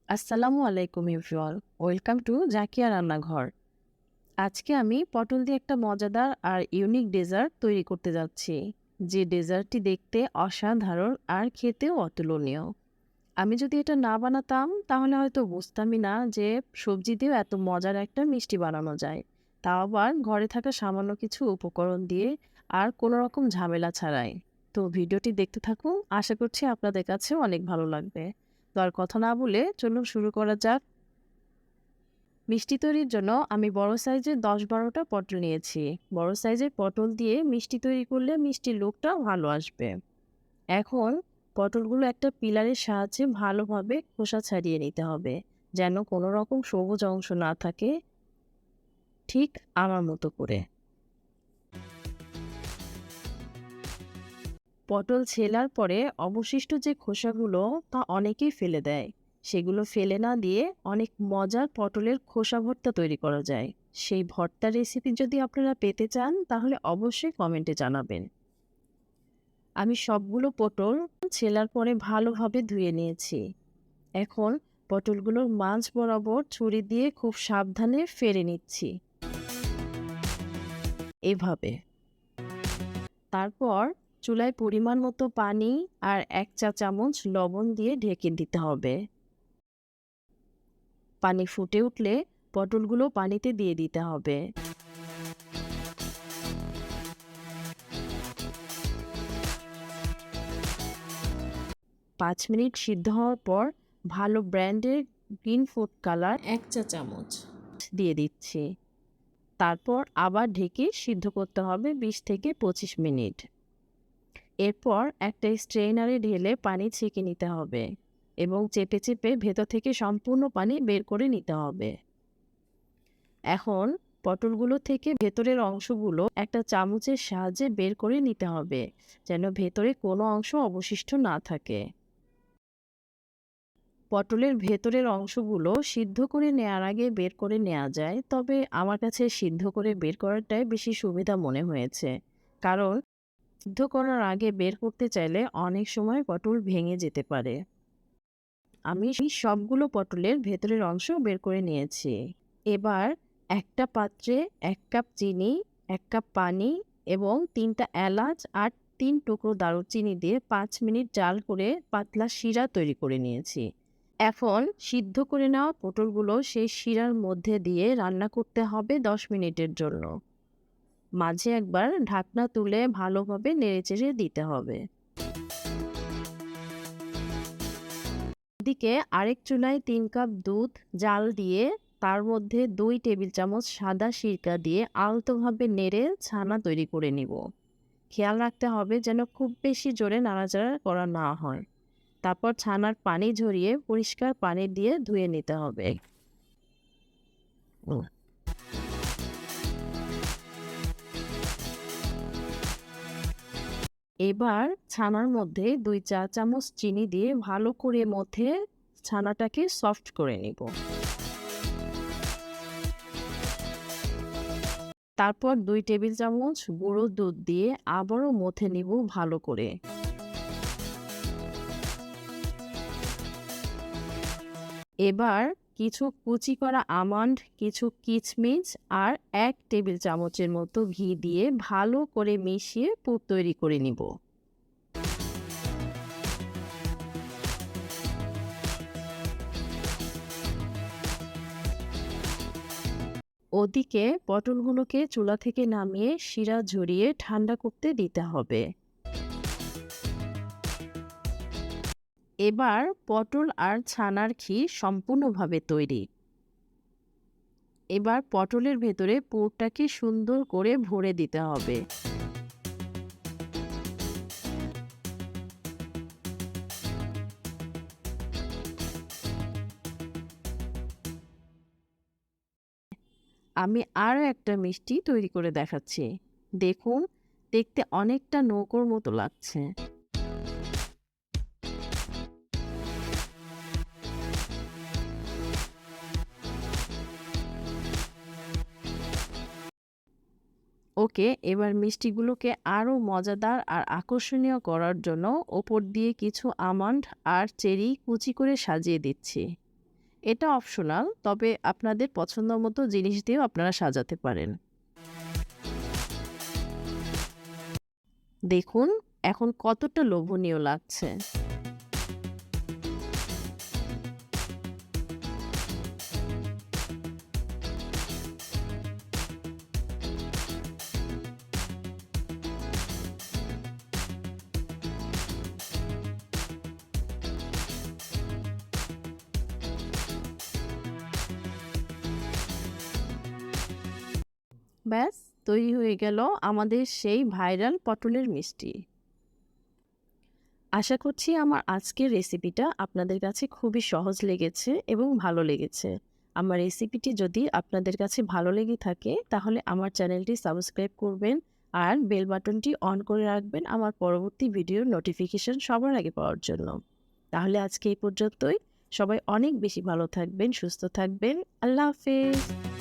আসসালামু আলাইকুম everyone. Welcome to Zakia রান্নাঘর। আজকে আমি পটল দিয়ে একটা মজাদার আর ইউনিক ডেজার্ট তৈরি করতে যাচ্ছি, যে ডেজার্টটি দেখতে অসাধারণ আর খেতেও অতুলনীয়। আমি যদি এটা না বানাতাম তাহলে হয়তো বুঝতামই না যে সবজি দিয়েও এত মজার একটা মিষ্টি বানানো যায়, তাও আবার ঘরে থাকা সামান্য কিছু উপকরণ দিয়ে আর কোনো রকম ঝামেলা ছাড়াই। তো ভিডিওটি দেখতে থাকুন, আশা করছি আপনাদের কাছেও অনেক ভালো লাগবে। তো আর কথা না বলে চলুন শুরু করা যাক। মিষ্টি তৈরির জন্য আমি বড় সাইজের ১০-১২টা পটল নিয়েছি। বড় সাইজের পটল দিয়ে মিষ্টি তৈরি করলে মিষ্টির লুকটা ভালো আসবে। এখন পটলগুলো একটা পিলারের সাহায্যে ভালোভাবে খোসা ছাড়িয়ে নিতে হবে, যেন কোনো রকম সবুজ অংশ না থাকে, ঠিক আমার মতো করে। পটল ছেলার পরে অবশিষ্ট যে খোসাগুলো তা অনেকেই ফেলে দেয়। সেগুলো ফেলে না দিয়ে অনেক মজার পটলের খোসা ভর্তা তৈরি করা যায়। সেই ভর্তার রেসিপি যদি আপনারা পেতে চান তাহলে অবশ্যই কমেন্টে জানাবেন। আমি সবগুলো পটল ছেলার পরে ভালোভাবে ধুয়ে নিয়েছি। এখন পটলগুলোর মাঝ বরাবর ছুরি দিয়ে খুব সাবধানে ফেরে নিচ্ছি, এভাবে। তারপর চুলায় পরিমাণ মতো পানি আর ১ চা চামচ লবণ দিয়ে ঢেকে দিতে হবে। পানি ফুটে উঠলে পটলগুলো পানিতে দিয়ে দিতে হবে। ৫ মিনিট সিদ্ধ হওয়ার পর ভালো ব্র্যান্ডের গ্রিন ফুড কালার ১ চা চামচ দিয়ে দিচ্ছি। তারপর আবার ঢেকে সিদ্ধ করতে হবে ২০ থেকে ২৫ মিনিট। এরপর একটা স্ট্রেইনারে ঢেলে পানি ছেঁকে নিতে হবে এবং চেপে চেপে ভেতর থেকে সম্পূর্ণ পানি বের করে নিতে হবে। এখন পটলগুলো থেকে ভেতরের অংশগুলো একটা চামচের সাহায্যে বের করে নিতে হবে, যেন ভেতরে কোনো অংশ অবশিষ্ট না থাকে। পটলের ভেতরের অংশগুলো সিদ্ধ করে নেওয়ার আগে বের করে নেওয়া যায়, তবে আমার কাছে সিদ্ধ করে বের করাটাই বেশি সুবিধা মনে হয়েছে। কারণ সিদ্ধ করার আগে বের করতে চাইলে অনেক সময় পটল ভেঙে যেতে পারে। আমি সবগুলো পটলের ভেতরের অংশ বের করে নিয়েছি। এবার একটা পাত্রে ১ কাপ চিনি, ১ কাপ পানি এবং ৩টা এলাচ আর ৩ টুকরো দারুচিনি দিয়ে ৫ মিনিট জাল করে পাতলা শিরা তৈরি করে নিয়েছি। এখন সিদ্ধ করে নেওয়া পটলগুলো সেই শিরার মধ্যে দিয়ে রান্না করতে হবে ১০ মিনিটের জন্য। মাঝে একবার ঢাকনা তুলে ভালোভাবে নেড়েচেড়ে দিতে হবে। এদিকে আরেক চুলায় ৩ কাপ দুধ জাল দিয়ে তার মধ্যে ২ টেবিল চামচ সাদা সিরকা দিয়ে আলতোভাবে নেড়ে ছানা তৈরি করে নিব। খেয়াল রাখতে হবে যেন খুব বেশি জোরে নাড়াচাড়া করা না হয়। তারপর ছানার পানি ঝরিয়ে পরিষ্কার পানি দিয়ে ধুয়ে নিতে হবে। এবার ছানার মধ্যে ২ চা চামচ চিনি দিয়ে ভালো করে মথে ছানাটাকে সফট করে নিব। তারপর ২ টেবিল চামচ গুঁড়ো দুধ দিয়ে আবারও মথে নিব ভালো করে। এবার কিছু কুচি করা আমন্ড, কিছু কিচমিচ আর ১ টেবিল চামচের মতো ঘি দিয়ে ভালো করে মিশিয়ে পুর তৈরি করে নিব। ওদিকে পটলগুলোকে চুলা থেকে নামিয়ে শিরা ঝরিয়ে ঠান্ডা করতে দিতে হবে। এবার পটল আর ছানার ক্ষীর সম্পূর্ণভাবে তৈরি। এবার পটলের ভেতরে পুরটাকে সুন্দর করে ভরে দিতে হবে। আমি আরও একটা মিষ্টি তৈরি করে দেখাচ্ছি। দেখুন, দেখতে অনেকটা নৌকোর মতো লাগছে। ওকে, এবার মিষ্টিগুলোকে আরও মজাদার আর আকর্ষণীয় করার জন্য ওপর দিয়ে কিছু আমন্ড আর চেরি কুচি করে সাজিয়ে দিচ্ছি। এটা অপশনাল, তবে আপনাদের পছন্দ মতো জিনিস দিয়েও আপনারা সাজাতে পারেন। দেখুন এখন কতটা লোভনীয় লাগছে। ব্যাস, তৈরি হয়ে গেল আমাদের সেই ভাইরাল পটলের মিষ্টি। আশা করছি আমার আজকের রেসিপিটা আপনাদের কাছে খুবই সহজ লেগেছে এবং ভালো লেগেছে। আমার রেসিপিটি যদি আপনাদের কাছে ভালো লেগে থাকে তাহলে আমার চ্যানেলটি সাবস্ক্রাইব করবেন আর বেল বাটনটি অন করে রাখবেন আমার পরবর্তী ভিডিওর নোটিফিকেশন সবার আগে পাওয়ার জন্য। তাহলে আজকে এই পর্যন্তই। সবাই অনেক বেশি ভালো থাকবেন, সুস্থ থাকবেন। আল্লাহ হাফেজ।